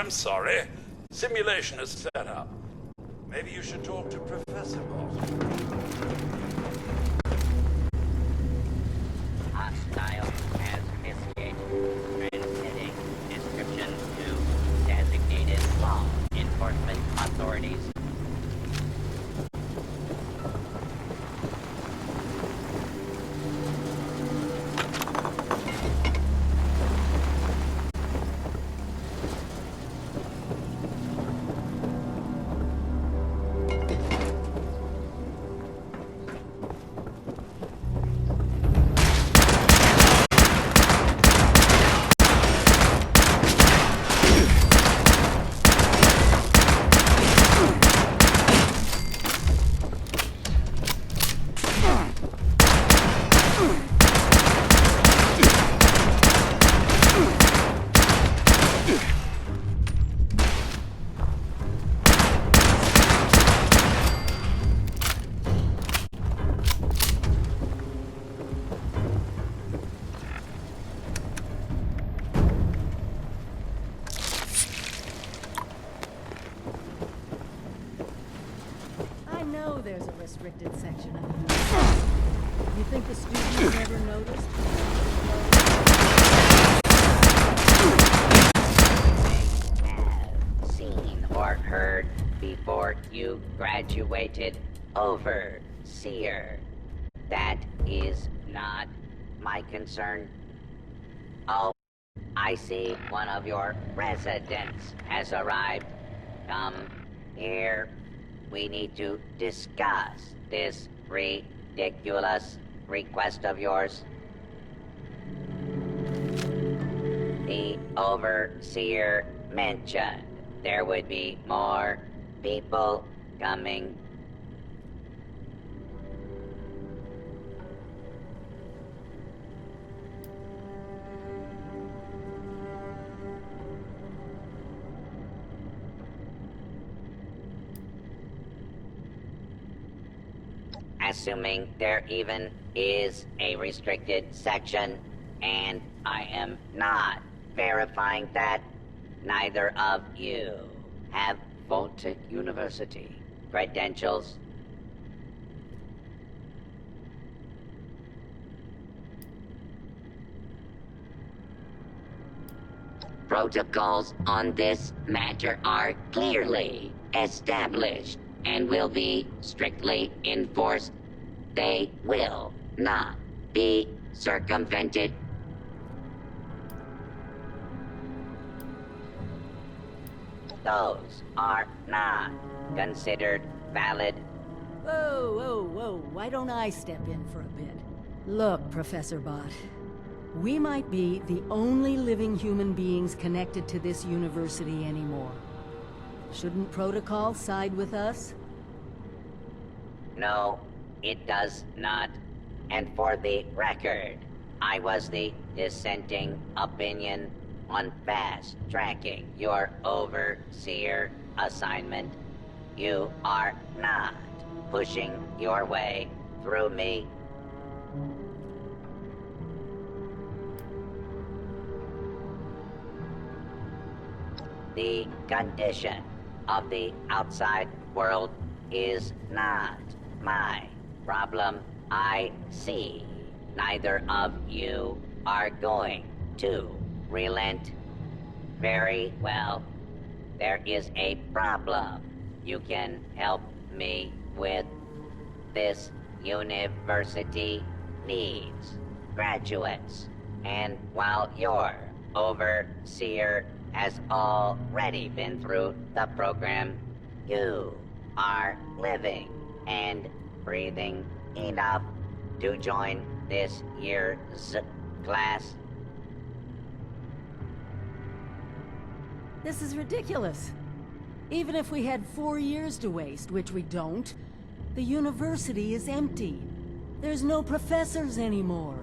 I'm sorry. Simulation is set up. Maybe you should talk to Professor Boss. Hostile has initiated. Transmitting description to designated law enforcement authorities. There's a restricted section of the university. You think the students never noticed? Have seen or heard before you graduated overseer. That is not my concern. Oh, I see one of your residents has arrived. Come here. We need to discuss this ridiculous request of yours. The overseer mentioned there would be more people coming. Assuming there even is a restricted section, and I am not verifying that, neither of you have Voltech University credentials. Protocols on this matter are clearly established and will be strictly enforced. They will not be circumvented. Those are not considered valid. Whoa, whoa, whoa. Why don't I step in for a bit? Look, Professor Bot. We might be the only living human beings connected to this university anymore. Shouldn't protocol side with us? No, it does not. And for the record, I was the dissenting opinion on fast-tracking your overseer assignment. You are not pushing your way through me. The condition of the outside world is not my problem. I see neither of you are going to relent. Very well. There is a problem you can help me with. This university needs graduates. And while your overseer has already been through the program, you are living and breathing enough to join this year's class. This is ridiculous. Even if we had 4 years to waste, which we don't, the university is empty. There's no professors anymore.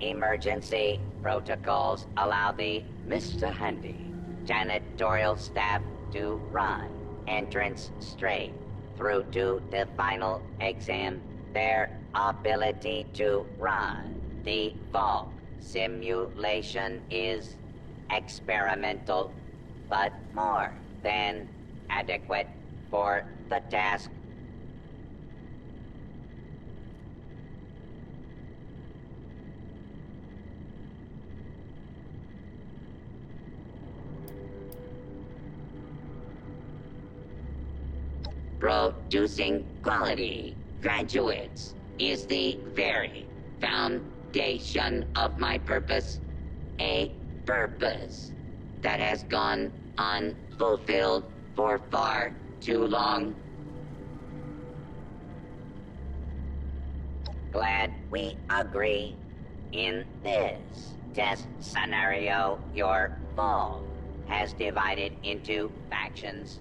Emergency protocols allow the Mr. Handy janitorial staff to run entrance straight through to the final exam. Their ability to run the vault simulation is experimental. but more than adequate for the task. Producing quality graduates is the very foundation of my purpose. A purpose that has gone unfulfilled for far too long. Glad we agree. In this test scenario, your foe has divided into factions.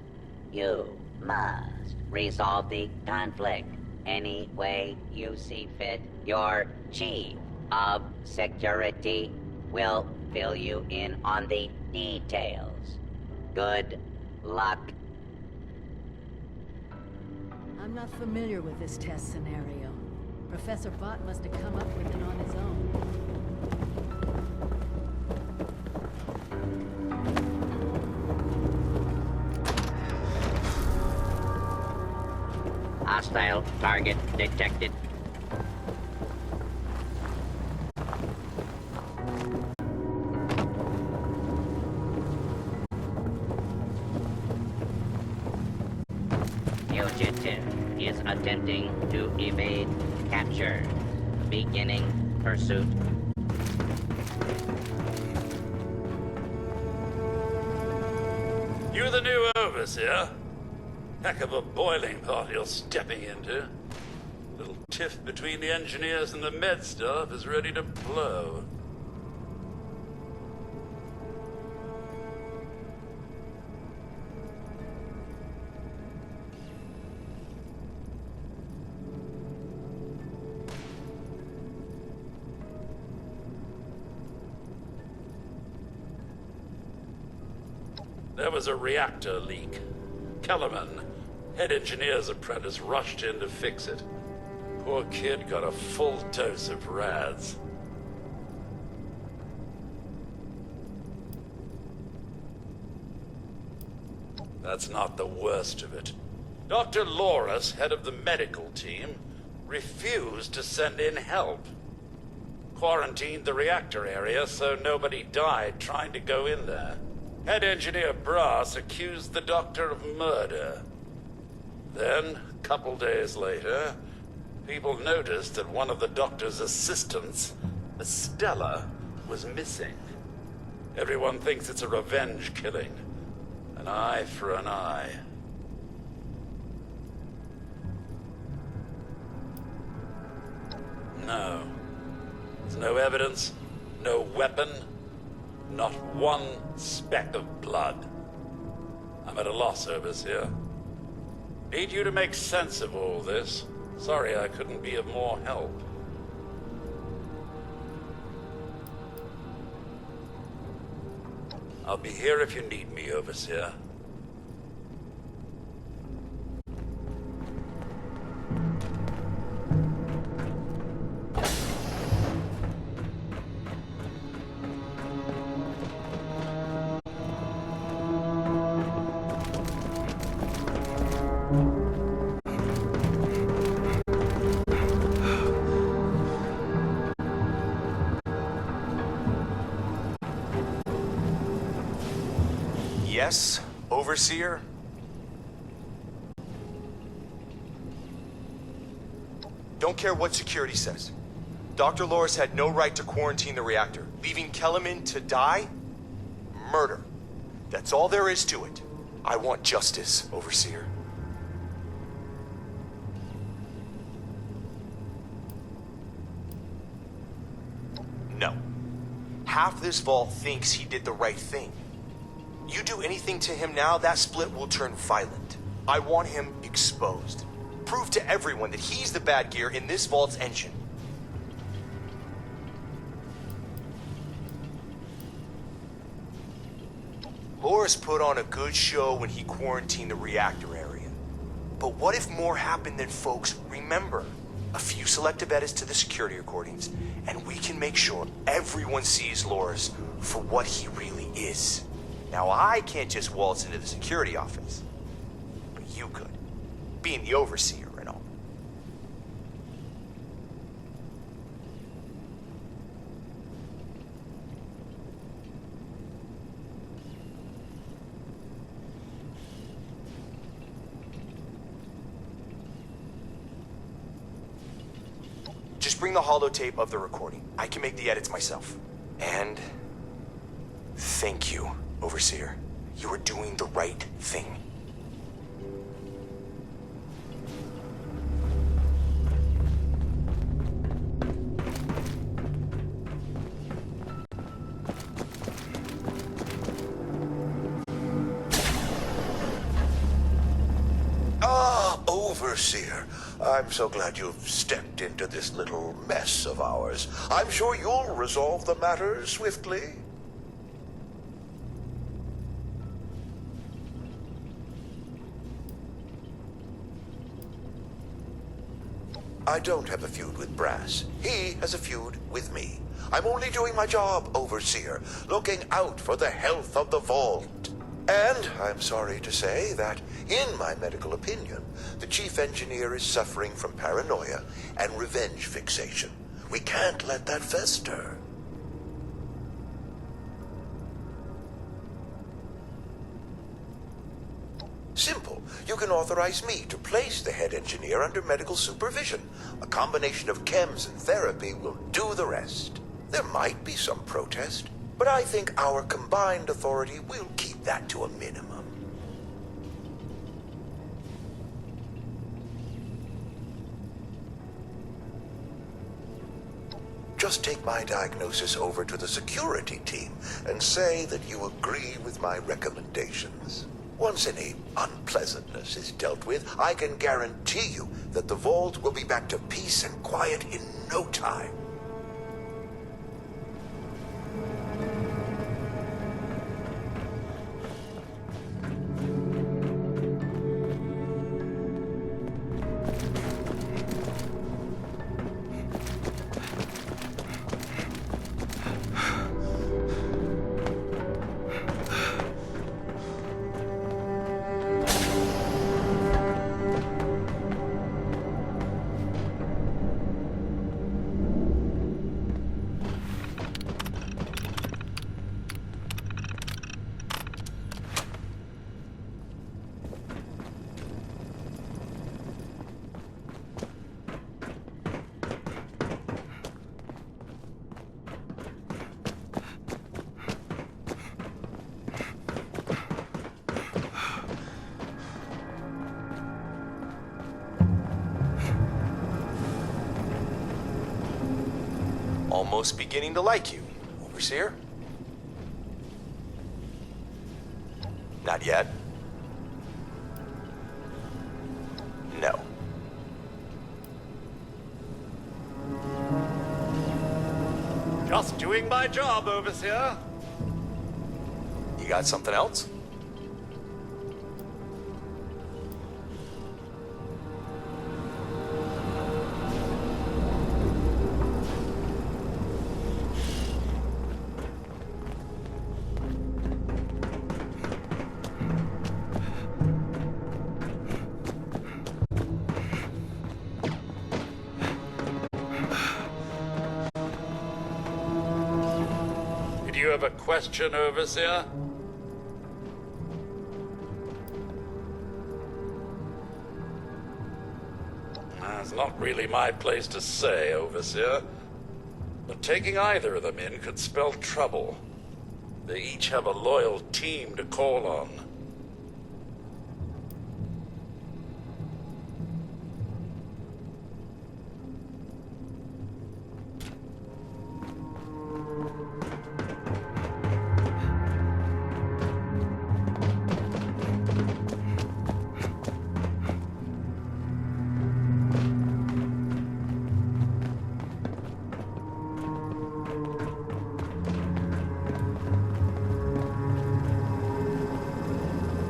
You must resolve the conflict any way you see fit. Your chief of security will fill you in on the details. Good luck. I'm not familiar with this test scenario. Professor Bott must have come up with it on his own. Hostile target detected. Fugitive is attempting to evade capture. Beginning pursuit. You the new overseer? Heck of a boiling pot you're stepping into. Little tiff between the engineers and the med staff is ready to blow. There was a reactor leak. Kellerman, head engineer's apprentice, rushed in to fix it. Poor kid got a full dose of rads. That's not the worst of it. Dr. Loris, head of the medical team, refused to send in help. Quarantined the reactor area so nobody died trying to go in there. Head engineer Brass accused the doctor of murder. Then, a couple days later, people noticed that one of the doctor's assistants, Estella, was missing. Everyone thinks it's a revenge killing. An eye for an eye. No. There's no evidence, no weapon, not one speck of blood. I'm at a loss, Overseer. Need you to make sense of all this. Sorry I couldn't be of more help. I'll be here if you need me, Overseer. Yes, Overseer? Don't care what security says. Dr. Loris had no right to quarantine the reactor. Leaving Kellerman to die? Murder. That's all there is to it. I want justice, Overseer. No. Half this vault thinks he did the right thing. You do anything to him now, that split will turn violent. I want him exposed. Prove to everyone that he's the bad gear in this vault's engine. Loris put on a good show when he quarantined the reactor area. But what if more happened than folks remember? A few selective edits to the security recordings, and we can make sure everyone sees Loris for what he really is. Now, I can't just waltz into the security office. But you could, being the overseer and all. Just bring the holotape of the recording. I can make the edits myself. And thank you, Overseer. You are doing the right thing. Ah, Overseer. I'm so glad you've stepped into this little mess of ours. I'm sure you'll resolve the matter swiftly. I don't have a feud with Brass. He has a feud with me. I'm only doing my job, Overseer, looking out for the health of the vault. And I'm sorry to say that, in my medical opinion, the chief engineer is suffering from paranoia and revenge fixation. We can't let that fester. Simple. You can authorize me to place the head engineer under medical supervision. A combination of chems and therapy will do the rest. There might be some protest, but I think our combined authority will keep that to a minimum. Just take my diagnosis over to the security team and say that you agree with my recommendations. Once any unpleasantness is dealt with, I can guarantee you that the vault will be back to peace and quiet in no time. Almost beginning to like you, Overseer. Not yet. No. Just doing my job, Overseer. You got something else? Do you have a question, Overseer? It's not really my place to say, Overseer. But taking either of them in could spell trouble. They each have a loyal team to call on.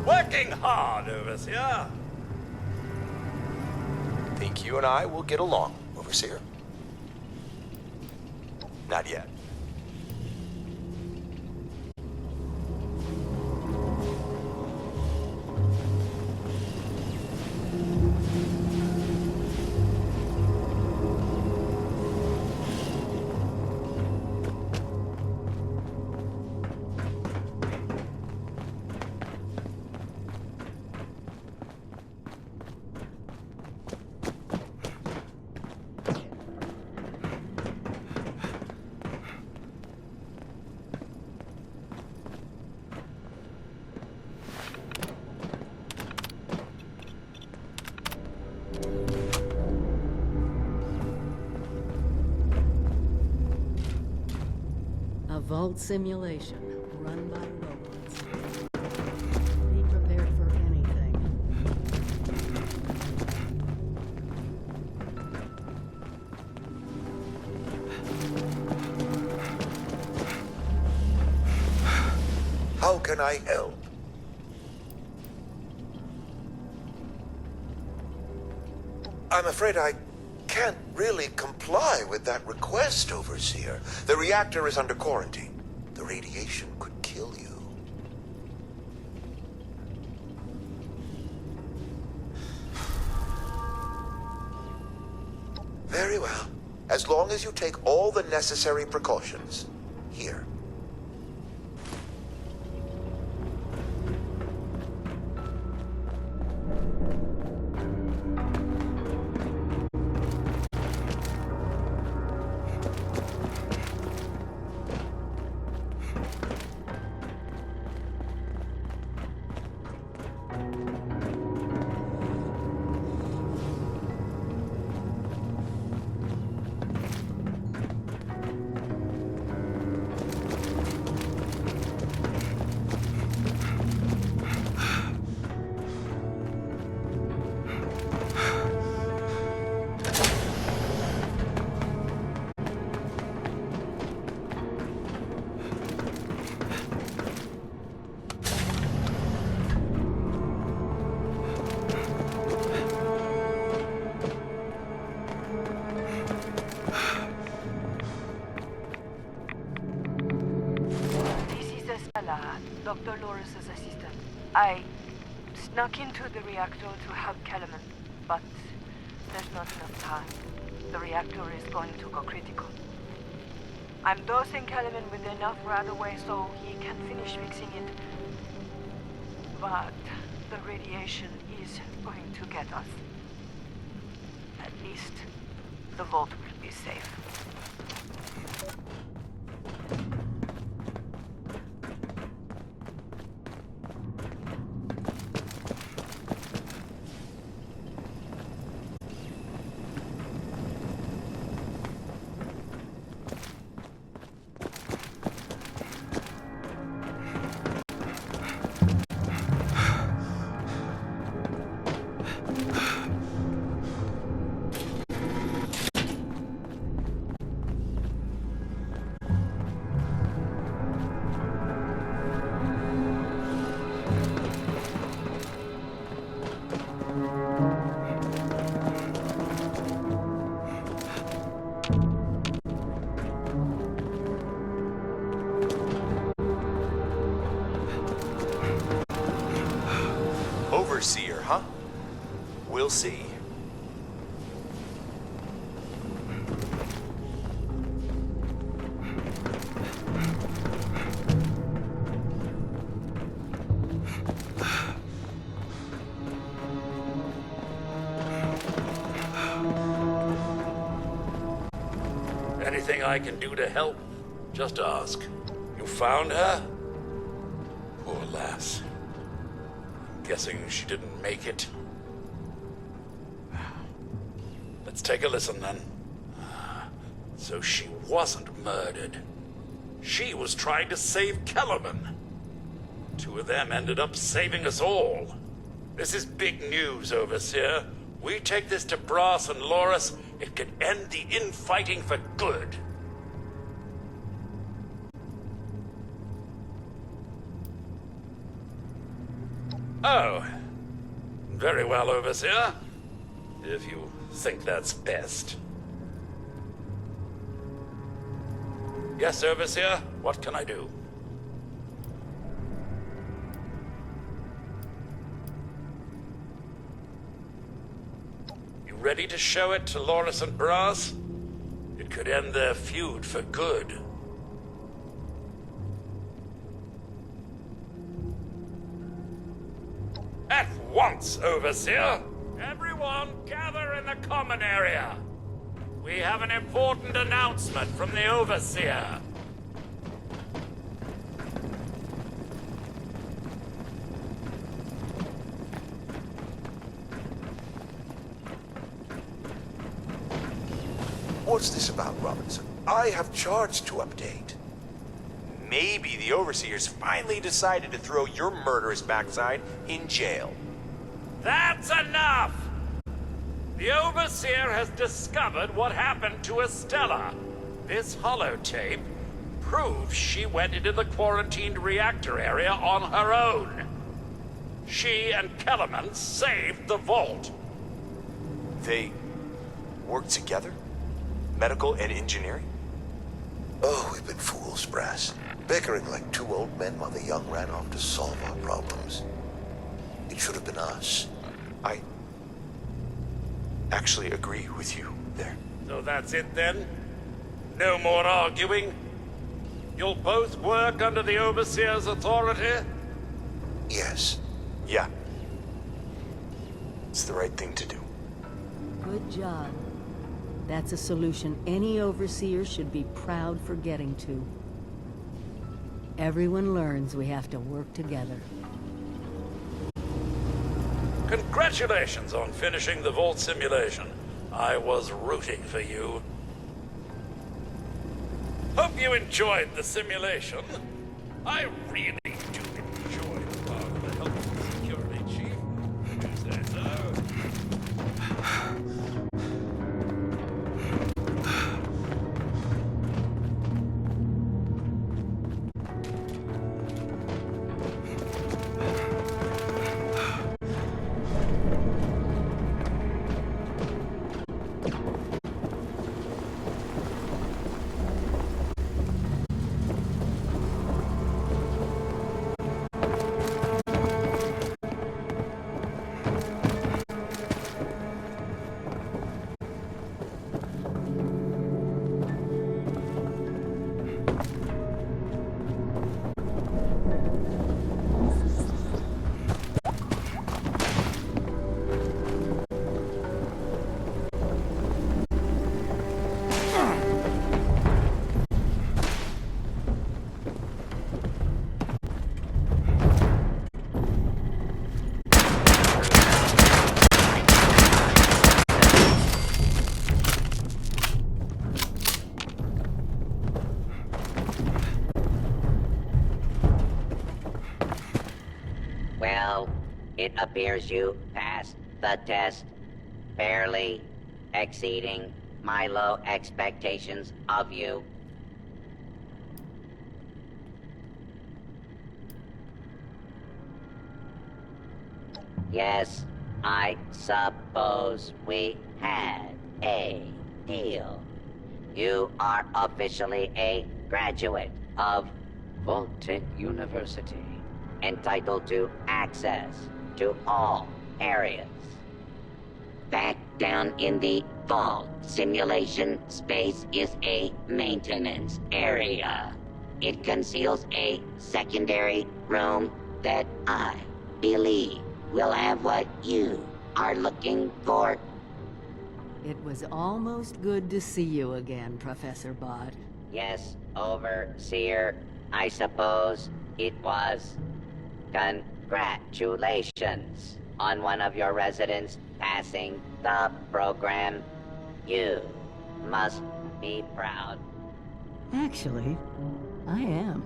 Working hard, Overseer. Think you and I will get along, Overseer? Not yet. A vault simulation run by robots. Be prepared for anything. How can I help? I'm afraid I can't really comply with that request, Overseer. The reactor is under quarantine. The radiation could kill you. Very well. As long as you take all the necessary precautions. Here. Dr. Loris's assistant. I snuck into the reactor to help Kellerman, but there's not enough time. The reactor is going to go critical. I'm dosing Kellerman with enough right away so he can finish fixing it. But the radiation is going to get us. At least the vault will be safe. Overseer, huh? We'll see. Anything I can do to help? Just ask. You found her? Poor lass. Guessing she didn't make it. Let's take a listen then. So she wasn't murdered. She was trying to save Kellerman. Two of them ended up saving us all. This is big news, Overseer. We take this to Brass and Loris, it could end the infighting for good. Oh. Very well, Overseer. If you think that's best. Yes, Overseer, what can I do? You ready to show it to Loris and Brass? It could end their feud for good. At once, Overseer! Everyone, gather in the common area! We have an important announcement from the Overseer. What's this about, Robinson? I have charts to update. Maybe the Overseers finally decided to throw your murderous backside in jail. That's enough! The Overseer has discovered what happened to Estella. This holotape proves she went into the quarantined reactor area on her own. She and Kellerman saved the vault. They work together? Medical and engineering? Oh, we've been fools, Brass. Bickering like two old men while the young ran off to solve our problems. It should have been us. I actually agree with you there. So that's it then? No more arguing? You'll both work under the Overseer's authority? Yes. Yeah. It's the right thing to do. Good job. That's a solution any overseer should be proud for getting to. Everyone learns we have to work together. Congratulations on finishing the vault simulation. I was rooting for you. Hope you enjoyed the simulation. I really do enjoy the part of the help of the security chief. You say so? Well, it appears you passed the test, barely exceeding my low expectations of you. Yes, I suppose we had a deal. You are officially a graduate of Vault-Tec University, entitled to access to all areas. Back down in the vault, simulation space is a maintenance area. It conceals a secondary room that I believe will have what you are looking for. It was almost good to see you again, Professor Bott. Yes, Overseer, I suppose it was. Congratulations on one of your residents passing the program. You must be proud. Actually, I am.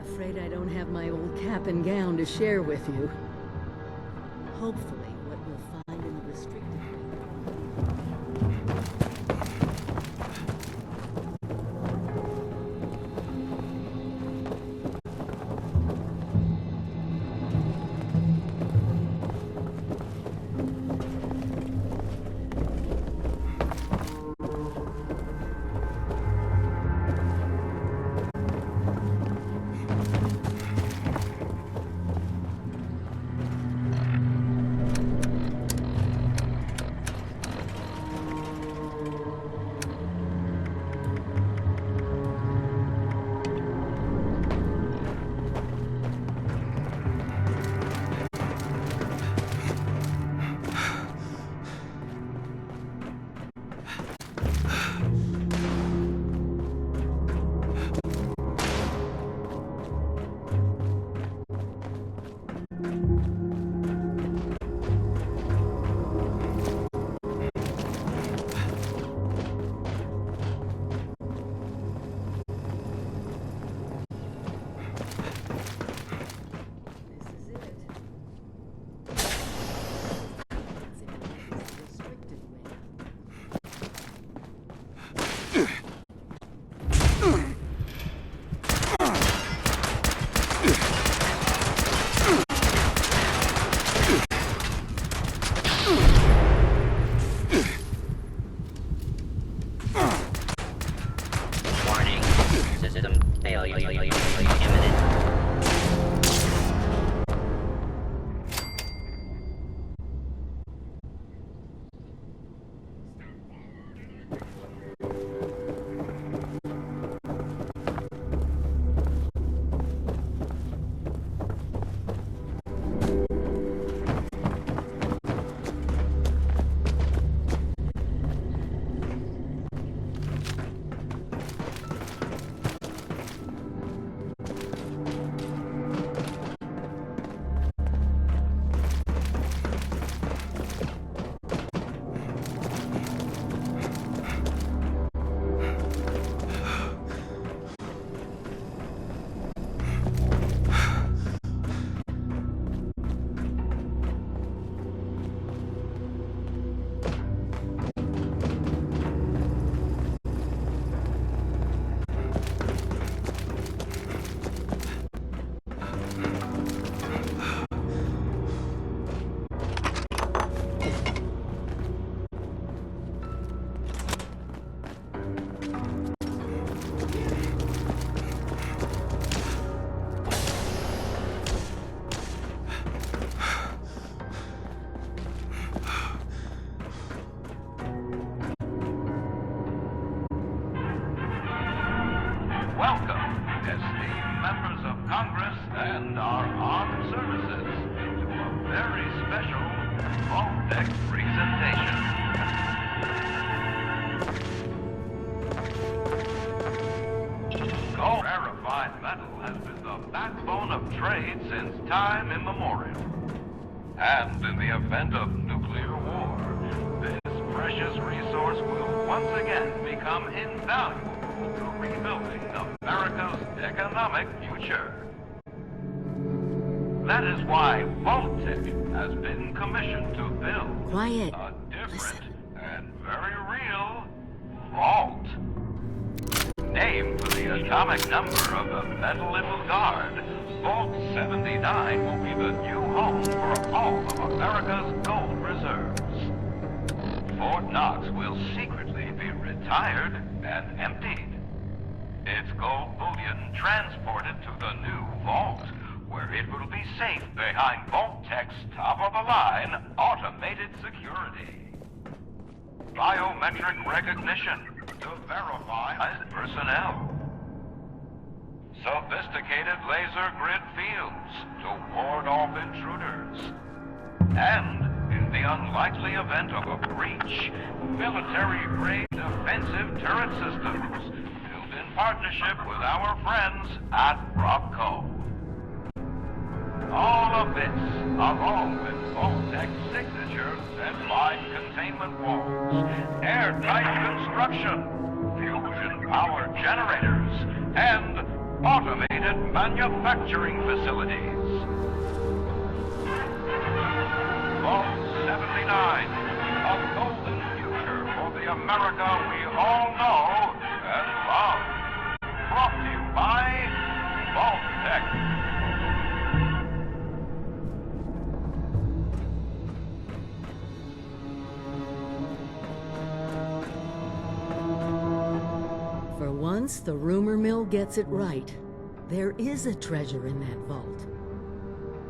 Afraid I don't have my old cap and gown to share with you. Hopefully, what you'll find in the restricted... very special Vault Deck presentation. Gold rarefied metal has been the backbone of trade since time immemorial. And in the event of nuclear war, this precious resource will once again become invaluable to rebuilding America's economic future. That is why Vault-Tec has been commissioned to build Quiet. a different Listen. and very real vault. Named for the atomic number of the Metal Little Guard, Vault 79 will be the new home for all of America's gold reserves. Fort Knox will secretly be retired and emptied. Its gold bullion transported to the new vault, where it will be safe behind Vault-Tec's top-of-the-line automated security. Biometric recognition to verify personnel. Sophisticated laser grid fields to ward off intruders. And, in the unlikely event of a breach, military-grade defensive turret systems built in partnership with our friends at Robco. All of this, along with Vault-Tec's signature Z-line containment walls, airtight construction, fusion power generators, and automated manufacturing facilities. Vault 79, a golden future for the America we all know and love. Brought to you by Vault-Tec. For once, the rumor mill gets it right. There is a treasure in that vault.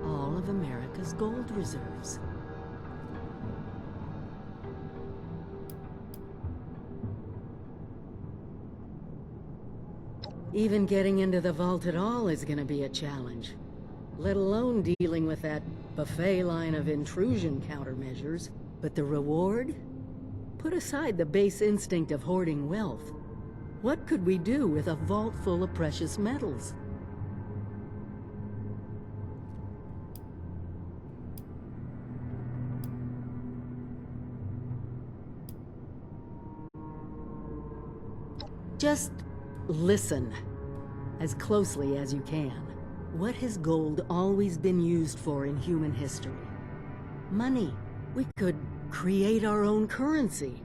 All of America's gold reserves. Even getting into the vault at all is gonna be a challenge. Let alone dealing with that buffet line of intrusion countermeasures. But the reward? Put aside the base instinct of hoarding wealth. What could we do with a vault full of precious metals? Just listen, as closely as you can. What has gold always been used for in human history? Money. We could create our own currency.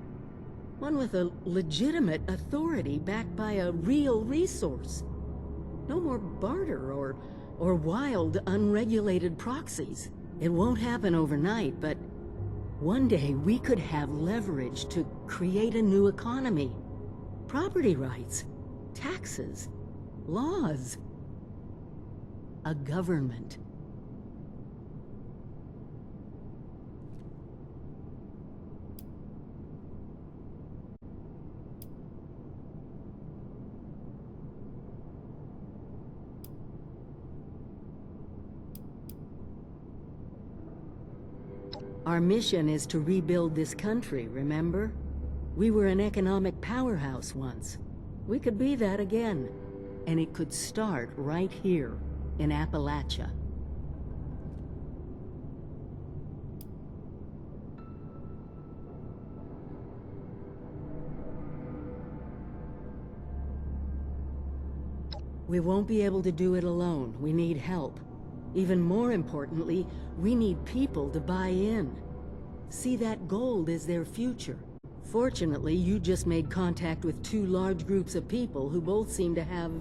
One with a legitimate authority backed by a real resource. No more barter or wild, unregulated proxies. It won't happen overnight, but one day we could have leverage to create a new economy. Property rights, taxes, laws. A government. Our mission is to rebuild this country, remember? We were an economic powerhouse once. We could be that again. And it could start right here, in Appalachia. We won't be able to do it alone. We need help. Even more importantly, we need people to buy in. See that gold as their future. Fortunately, you just made contact with two large groups of people who both seem to have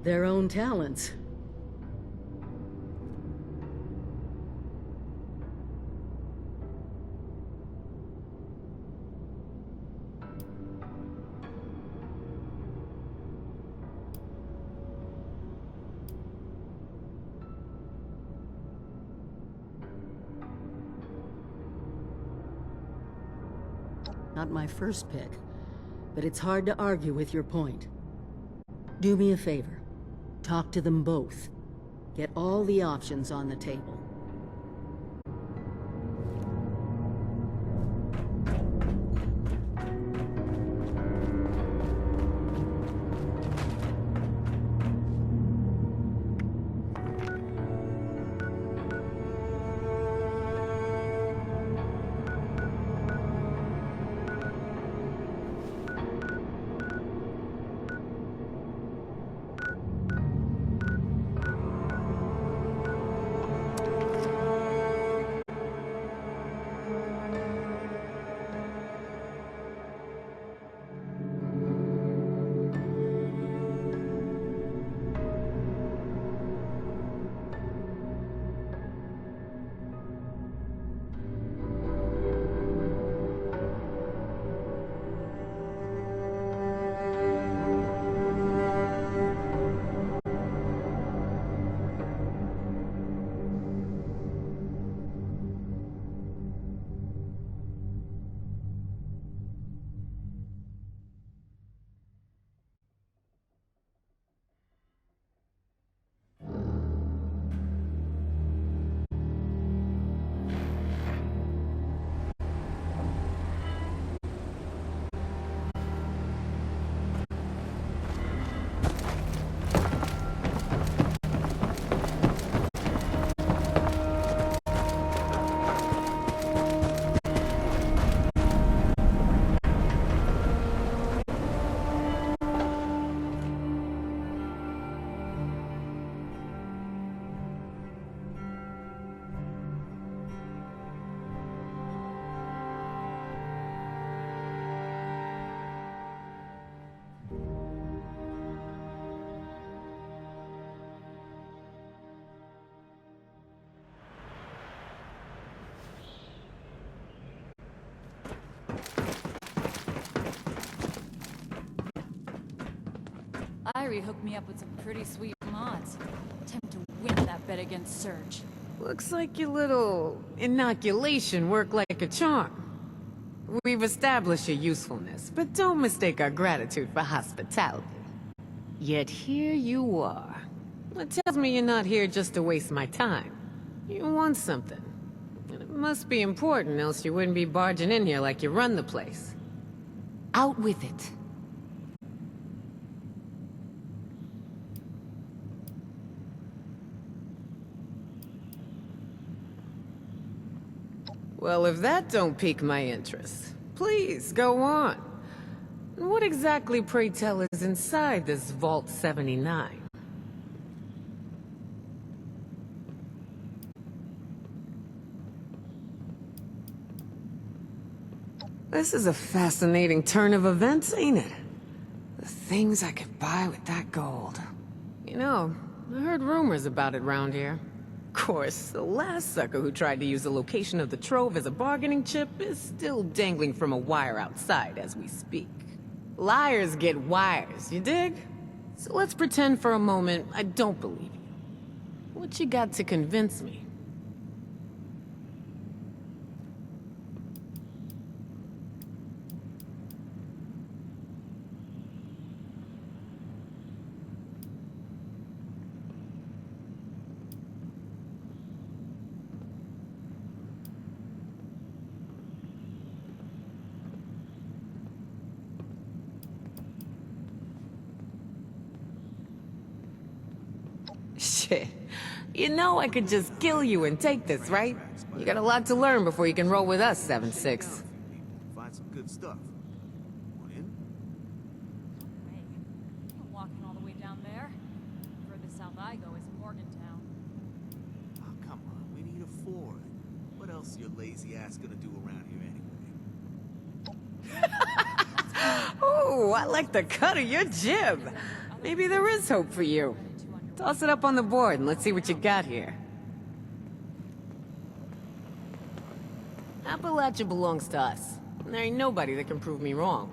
their own talents. Not my first pick, but it's hard to argue with your point. Do me a favor. Talk to them both. Get all the options on the table. he hooked me up with some pretty sweet mods. Time to win that bet against Surge. Looks like your little inoculation worked like a charm. We've established your usefulness, but don't mistake our gratitude for hospitality. Yet here you are. That tells me you're not here just to waste my time. You want something. And it must be important, else you wouldn't be barging in here like you run the place. Out with it. Well, if that don't pique my interest, please, go on. What exactly, pray tell, is inside this Vault 79? This is a fascinating turn of events, ain't it? The things I could buy with that gold. You know, I heard rumors about it round here. Of course, the last sucker who tried to use the location of the trove as a bargaining chip is still dangling from a wire outside as we speak. Liars get wires, you dig? So let's pretend for a moment I don't believe you. What you got to convince me? Shit. You know I could just kill you and take this, right? You got a lot to learn before you can roll with us, 7-6. Find some good stuff. Want in? Hey, I'm walking all the way down there. Furthest south I go is Morgantown. Oh, come on. We need a Ford. What else is your lazy ass gonna do around here anyway? Oh, I like the cut of your jib. Maybe there is hope for you. Toss it up on the board and let's see what you got here. Appalachia belongs to us. And there ain't nobody that can prove me wrong.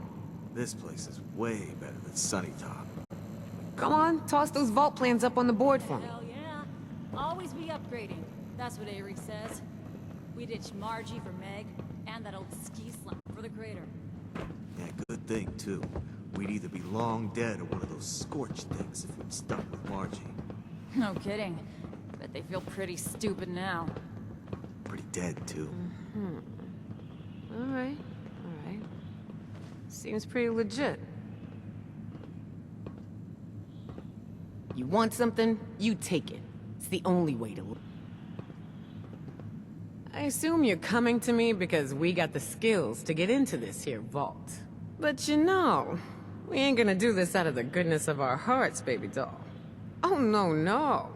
This place is way better than Sunnytop. Come on, toss those vault plans up on the board for me. Hell yeah. Always be upgrading. That's what Avery says. We ditched Margie for Meg, and that old ski slump for the crater. Yeah, good thing, too. We'd either be long dead or one of those scorched things if we'd stuck with Margie. No kidding. Bet they feel pretty stupid now. Pretty dead, too. Alright, alright. Seems pretty legit. You want something, you take it. It's the only way to live. I assume you're coming to me because we got the skills to get into this here vault. But you know, we ain't gonna do this out of the goodness of our hearts, baby doll. Oh, no, no.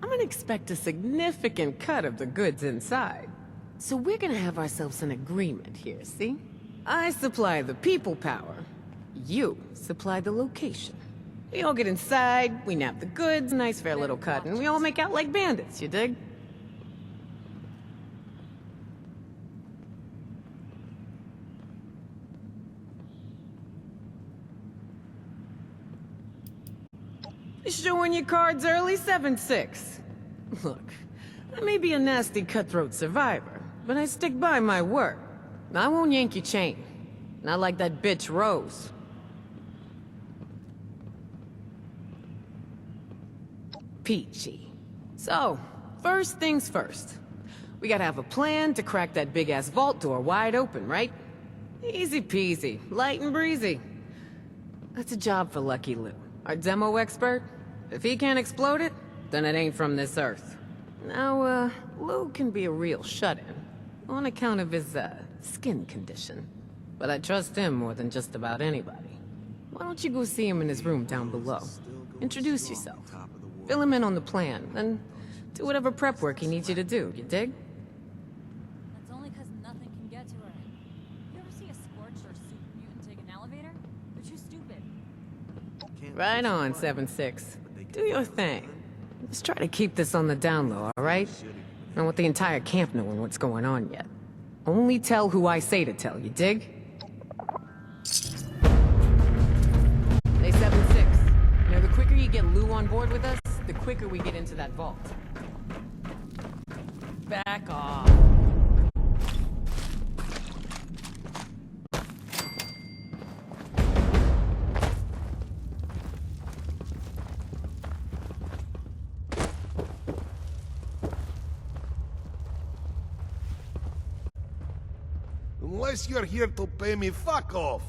I'm gonna expect a significant cut of the goods inside. So we're gonna have ourselves an agreement here, see? I supply the people power. You supply the location. We all get inside, we nab the goods, nice fair little cut, and we all make out like bandits, you dig? Showing your cards early, 7-6. Look, I may be a nasty cutthroat survivor, but I stick by my word. I won't yank your chain. Not like that bitch Rose. Peachy. So, first things first. We gotta have a plan to crack that big-ass vault door wide open, right? Easy peasy, light and breezy. That's a job for Lucky Lou, our demo expert. If he can't explode it, then it ain't from this earth. Now, Lou can be a real shut-in, on account of his, skin condition. But I trust him more than just about anybody. Why don't you go see him in his room down below? Introduce yourself. Fill him in on the plan, then do whatever prep work he needs you to do, you dig? That's only because nothing can get to her. You ever see a Scorched or super mutant take an elevator? They're too stupid. Right on, 7-6. Do your thing. Just try to keep this on the down low, alright? I don't want the entire camp knowing what's going on yet. Only tell who I say to tell, you dig? Hey, 7-6. You know, the quicker you get Lou on board with us, the quicker we get into that vault. Back off. Unless you're here to pay me, fuck off!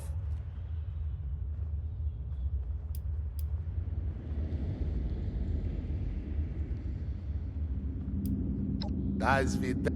Das vida.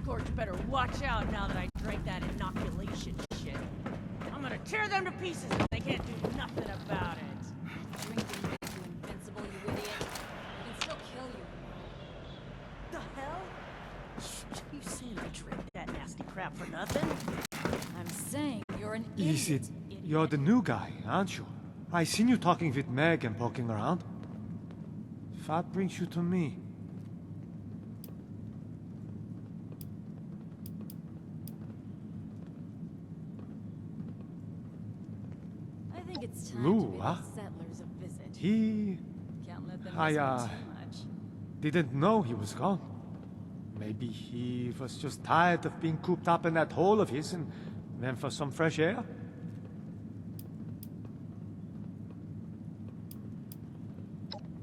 Scorch better watch out now that I drank that inoculation shit. I'm gonna tear them to pieces if they can't do nothing about it. Drink didn't make you invincible, you idiot. I can still kill you. The hell? You saying I drank that nasty crap for nothing? I'm saying you're an Is idiot. it? You're the new guy, aren't you? I seen you talking with Meg and poking around. What brings you to me? I think it's time Lou, to pay huh? the settlers a visit. He... Can't let them I, miss me too much. didn't know he was gone. Maybe he was just tired of being cooped up in that hole of his and went for some fresh air?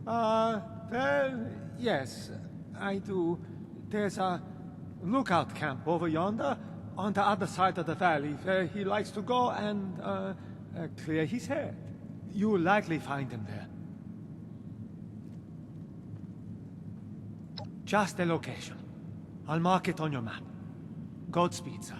Well, yes, I do. There's a lookout camp over yonder, on the other side of the valley, where he likes to go and, clear his head. You'll likely find him there. Just the location. I'll mark it on your map. Godspeed, sir.